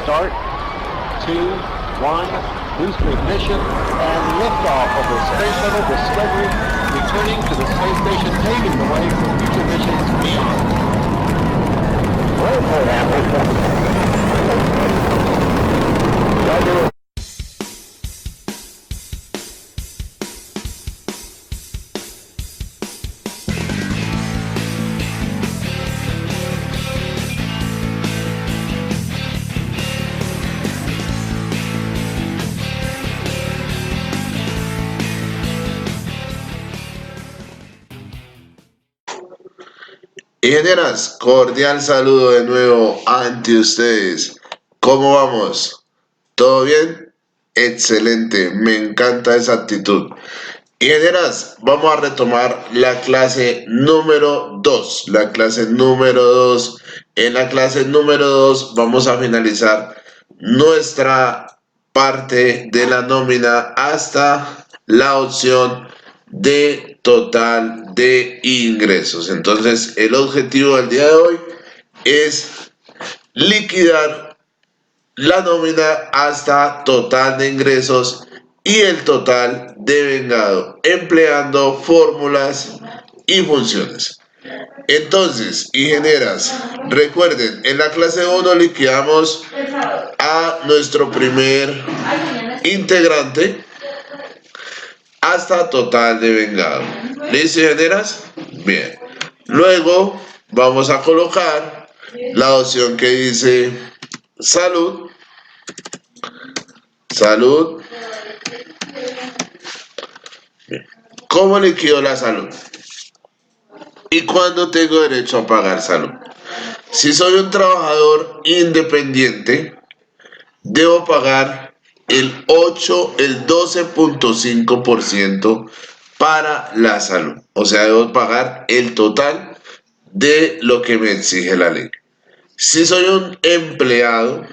Start, 2, 1, booster ignition, and liftoff of the Space Shuttle Discovery, returning to the space station, paving the way for future missions beyond. Ingenieras, cordial saludo de nuevo ante ustedes. ¿Cómo vamos? ¿Todo bien? Excelente, me encanta esa actitud. Ingenieras, vamos a retomar la clase número 2. La clase número 2. En la clase número 2 vamos a finalizar nuestra parte de la nómina hasta la opción de total de ingresos. Entonces, el objetivo del día de hoy es liquidar la nómina hasta total de ingresos y el total de vengado, empleando fórmulas y funciones. Entonces, ingenieras, recuerden, en la clase 1 liquidamos a nuestro primer integrante hasta total de vengado. ¿Listo, ingenieras? Bien. Luego vamos a colocar la opción que dice salud. Salud. Bien. ¿Cómo liquido la salud? ¿Y cuándo tengo derecho a pagar salud? Si soy un trabajador independiente, debo pagar el 12.5% para la salud. O sea, debo pagar el total de lo que me exige la ley. Si soy un empleado,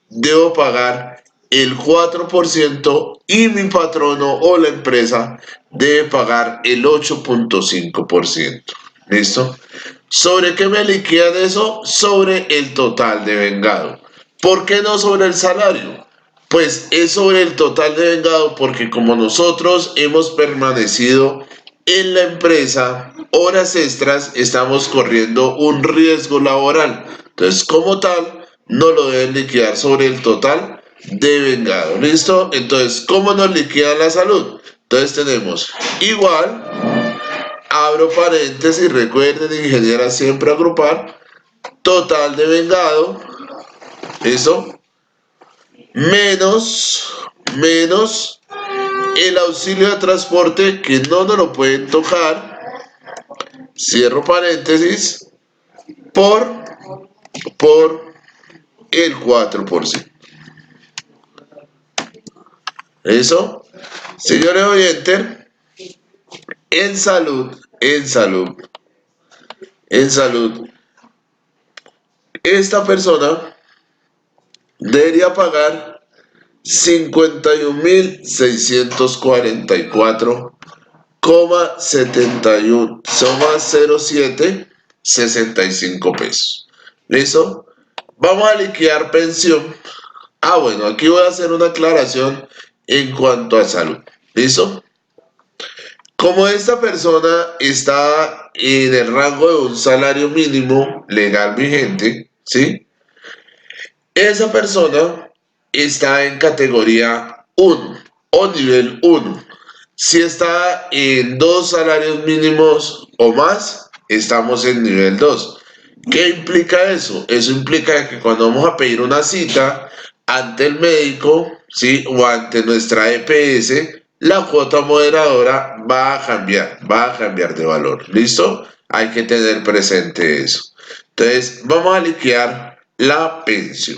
debo pagar el 4% y mi patrono o la empresa debe pagar el 8.5%. ¿Listo? ¿Sobre qué me liquidan eso? Sobre el total de vengado. ¿Por qué no sobre el salario? Pues es sobre el total de vengado porque como nosotros hemos permanecido en la empresa horas extras, estamos corriendo un riesgo laboral. Entonces, como tal, no lo deben liquidar sobre el total de vengado. ¿Listo? Entonces, ¿cómo nos liquidan la salud? Entonces tenemos igual, abro paréntesis, recuerden, ingeniera, siempre agrupar, total de vengado, ¿listo? Menos el auxilio de transporte que no nos lo pueden tocar, cierro paréntesis, por el 4%. ¿Eso? Si yo le doy enter, en salud, esta persona debería pagar 51.644,07 pesos. ¿Listo? Vamos a liquidar pensión. Bueno, aquí voy a hacer una aclaración en cuanto a salud. ¿Listo? Como esta persona está en el rango de un salario mínimo legal vigente, ¿sí? Esa persona está en categoría 1 o nivel 1. Si está en 2 salarios mínimos o más, estamos en nivel 2. ¿Qué implica eso? Eso implica que cuando vamos a pedir una cita ante el médico, ¿sí? O ante nuestra EPS, la cuota moderadora va a cambiar de valor. ¿Listo? Hay que tener presente eso. Entonces, vamos a liquidar la pensión.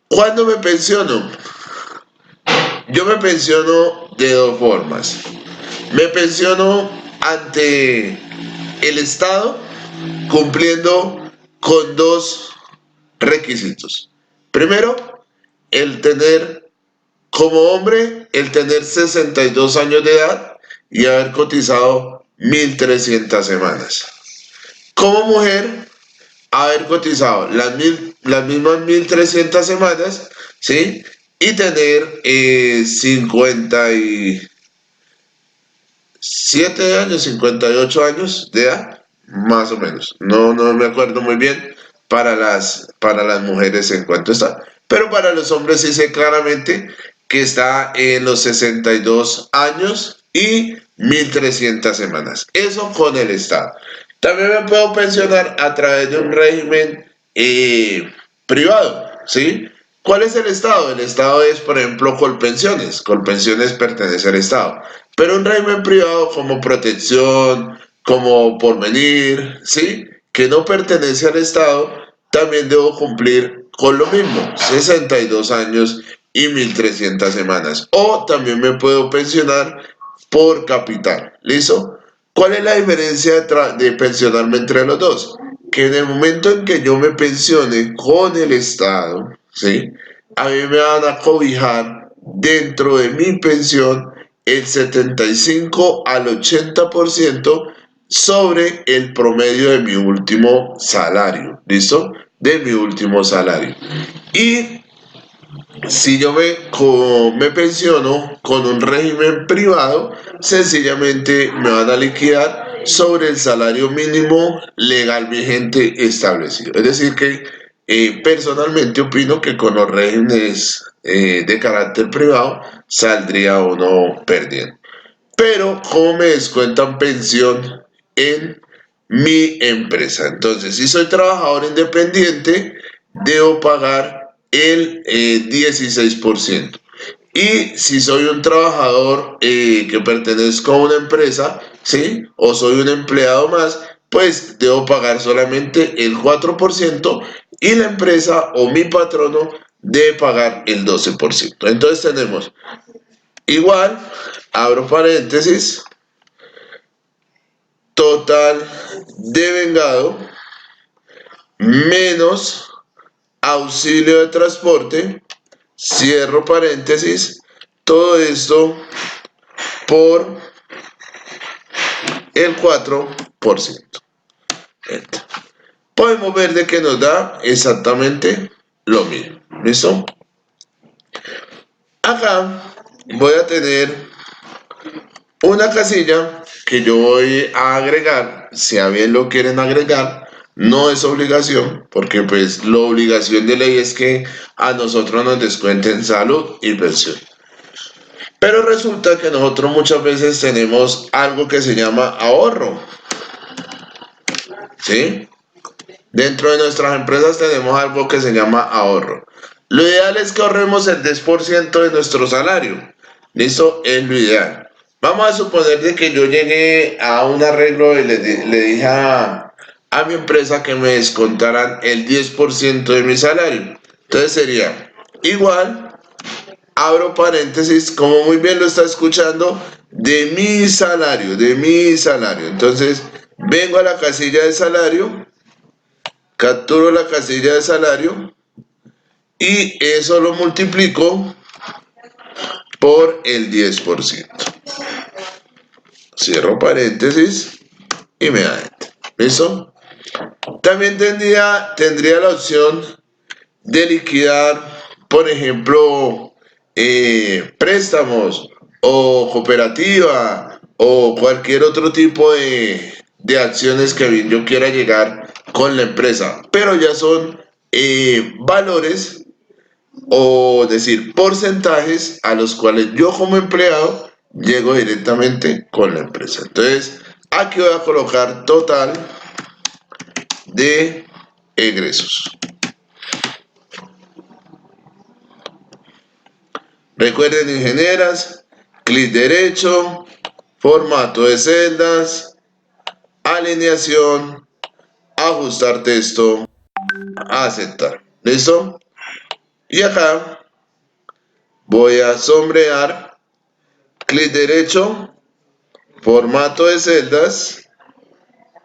¿Cuándo me pensiono? Yo me pensiono de dos formas. Me pensiono ante el Estado cumpliendo con dos requisitos. Primero, el tener como hombre, el tener 62 años de edad y haber cotizado 1.300 semanas. como mujer haber cotizado las mismas 1300 semanas, ¿sí? Y tener 57 años, 58 años de edad, más o menos. No me acuerdo muy bien para las mujeres en cuanto está. Pero para los hombres sí sé claramente que está en los 62 años y 1300 semanas. Eso con el Estado. También me puedo pensionar a través de un régimen privado, ¿sí? ¿Cuál es el Estado? El Estado es, por ejemplo, Colpensiones. Colpensiones pertenece al Estado. Pero un régimen privado como Protección, como Porvenir, ¿sí? Que no pertenece al Estado, también debo cumplir con lo mismo, 62 años y 1300 semanas. O también me puedo pensionar por capital, ¿listo? ¿Cuál es la diferencia de pensionarme entre los dos? Que en el momento en que yo me pensione con el Estado, ¿sí? A mí me van a cobijar dentro de mi pensión el 75 al 80% sobre el promedio de mi último salario, ¿listo? De mi último salario. Y si yo me pensiono con un régimen privado, sencillamente me van a liquidar sobre el salario mínimo legal vigente establecido. Es decir, que personalmente opino que con los regímenes de carácter privado saldría uno perdiendo. Pero, ¿cómo me descuentan pensión en mi empresa? Entonces, si soy trabajador independiente, debo pagar el 16%. Y si soy un trabajador que pertenezco a una empresa, ¿sí? O soy un empleado más, pues debo pagar solamente el 4% y la empresa o mi patrono debe pagar el 12%. Entonces tenemos igual, abro paréntesis, total de vengado menos auxilio de transporte, cierro paréntesis, todo esto por el 4%. Podemos ver de que nos da exactamente lo mismo. ¿Listo? Acá voy a tener una casilla que yo voy a agregar, si a bien lo quieren agregar, no es obligación, porque pues la obligación de ley es que a nosotros nos descuenten salud y pensión. Pero resulta que nosotros muchas veces tenemos algo que se llama ahorro, ¿sí? Dentro de nuestras empresas tenemos algo que se llama ahorro. Lo ideal es que ahorremos el 10% de nuestro salario. ¿Listo? Es lo ideal. Vamos a suponer de que yo llegué a un arreglo y le dije a mi empresa que me descontaran el 10% de mi salario. Entonces sería igual, abro paréntesis, como muy bien lo está escuchando, de mi salario, de mi salario. Entonces vengo a la casilla de salario, capturo la casilla de salario y eso lo multiplico por el 10%. Cierro paréntesis y me da enter. ¿Listo? También tendría la opción de liquidar, por ejemplo, préstamos o cooperativa o cualquier otro tipo de acciones que bien yo quiera llegar con la empresa. Pero ya son valores o decir porcentajes a los cuales yo como empleado llego directamente con la empresa. Entonces, aquí voy a colocar total de egresos. Recuerden, ingenieras, clic derecho, formato de celdas, alineación, ajustar texto, aceptar. ¿Listo? Y acá voy a sombrear, clic derecho, formato de celdas,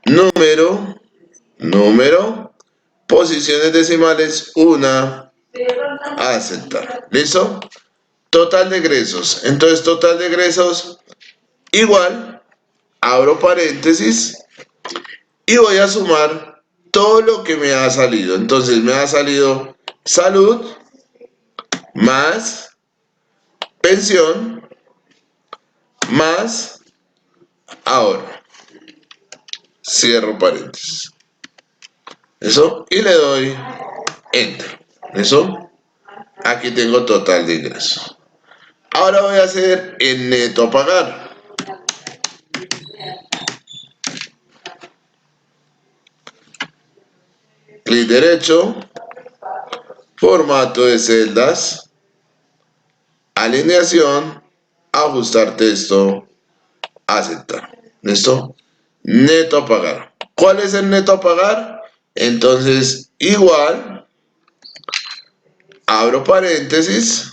número, posiciones decimales, 1, aceptar. ¿Listo? Total de egresos. Entonces, total de egresos igual, abro paréntesis, y voy a sumar todo lo que me ha salido. Entonces me ha salido salud más pensión más ahorro. Cierro paréntesis. Eso. Y le doy enter. Eso. Aquí tengo total de ingresos. Ahora voy a hacer el neto a pagar. Clic derecho. Formato de celdas. Alineación. Ajustar texto. Aceptar. ¿Listo? Neto a pagar. ¿Cuál es el neto a pagar? Entonces, igual, abro paréntesis,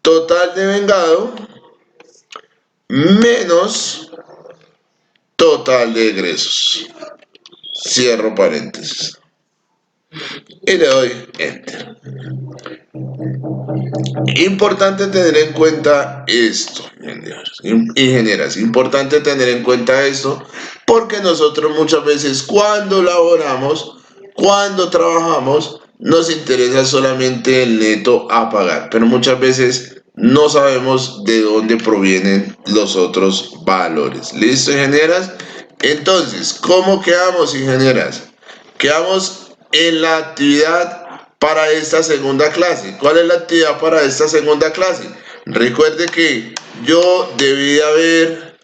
total de vengado menos total de egresos. Cierro paréntesis. Y le doy enter. Importante tener en cuenta esto, ingenieras, importante tener en cuenta esto, porque nosotros muchas veces cuando laboramos, cuando trabajamos, nos interesa solamente el neto a pagar, pero muchas veces no sabemos de dónde provienen los otros valores. ¿Listo, ingenieras? Entonces, ¿cómo quedamos, ingenieras? Quedamos en la actividad para esta segunda clase. ¿Cuál es la actividad para esta segunda clase? Recuerde que yo debí haber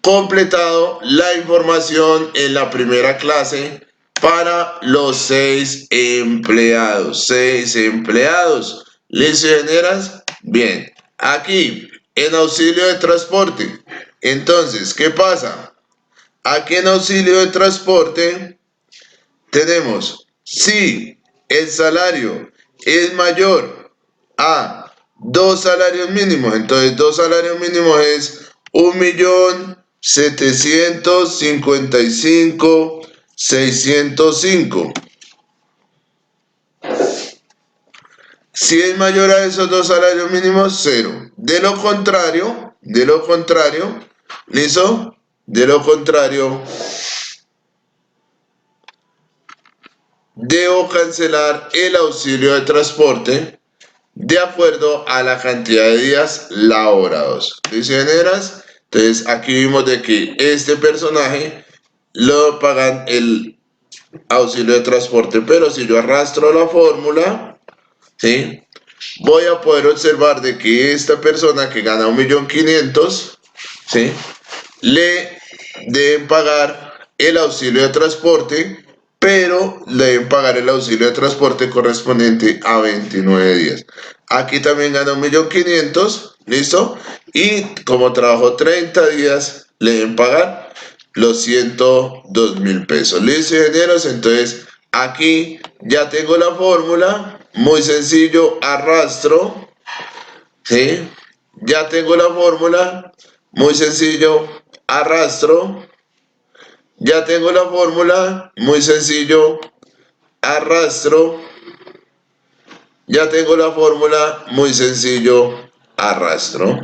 completado la información en la primera clase para los 6 empleados. 6 empleados. ¿Listo, ingenieras? Bien. Aquí, en auxilio de transporte. Entonces, ¿qué pasa? Aquí en auxilio de transporte tenemos, si el salario es mayor a 2 salarios mínimos, entonces 2 salarios mínimos es 1.755.605. Si es mayor a esos 2 salarios mínimos, 0. De lo contrario, ¿listo? De lo contrario, debo cancelar el auxilio de transporte de acuerdo a la cantidad de días laborados. ¿Listo, ingenieras? Entonces aquí vimos de que este personaje lo pagan el auxilio de transporte, pero si yo arrastro la fórmula, ¿sí? Voy a poder observar de que esta persona que gana 1.500.000, ¿sí? Le deben pagar el auxilio de transporte, pero le deben pagar el auxilio de transporte correspondiente a 29 días. Aquí también gana 1.500.000, ¿listo? Y como trabajó 30 días, le deben pagar los 102.000 pesos. ¿Listo, ingenieros? Entonces, aquí ya tengo la fórmula. Muy sencillo, arrastro, ¿sí? Ya tengo la fórmula. Muy sencillo, arrastro. Ya tengo la fórmula. Muy sencillo, arrastro. Ya tengo la fórmula. Muy sencillo, arrastro.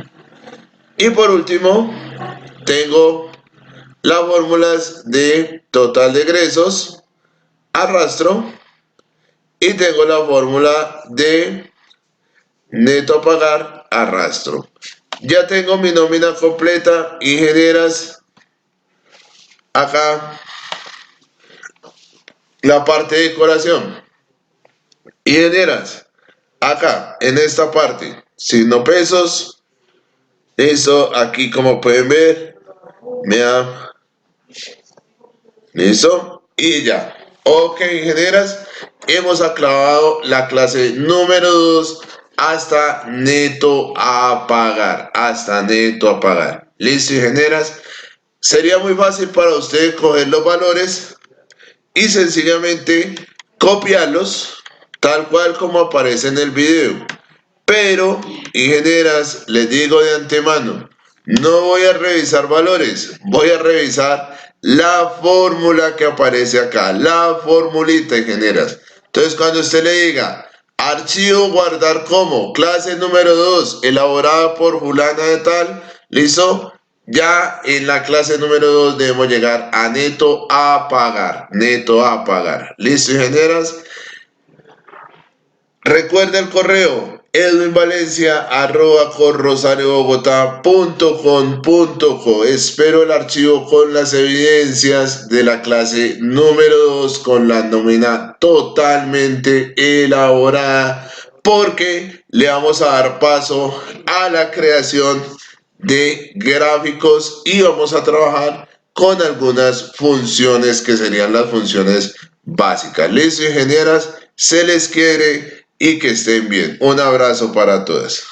Y por último, tengo las fórmulas de total de egresos, arrastro. Y tengo la fórmula de neto a pagar, arrastro. Ya tengo mi nómina completa, ingenieras. Acá la parte de decoración. Ingenieras, acá en esta parte, signo pesos. Listo, aquí como pueden ver, me da. Listo, y ya. Ok, ingenieras, hemos acabado la clase número 2 hasta neto a pagar. Hasta neto a pagar. Listo, ingenieras. Sería muy fácil para usted coger los valores y sencillamente copiarlos tal cual como aparece en el video. Pero, ingenieras, les digo de antemano, no voy a revisar valores, voy a revisar la fórmula que aparece acá, la formulita, ingenieras. Entonces, cuando usted le diga, archivo guardar como, clase número 2, elaborada por fulana de tal, ¿listo? Ya en la clase número 2 debemos llegar a neto a pagar. Neto a pagar. ¿Listo, ingenieras? Recuerda el correo edwinvalencia@corrosariobogotá.com.co. Espero el archivo con las evidencias de la clase número 2 con la nómina totalmente elaborada, porque le vamos a dar paso a la creación de gráficos y vamos a trabajar con algunas funciones que serían las funciones básicas. Listo, ingenieras, se les quiere y que estén bien. Un abrazo para todas.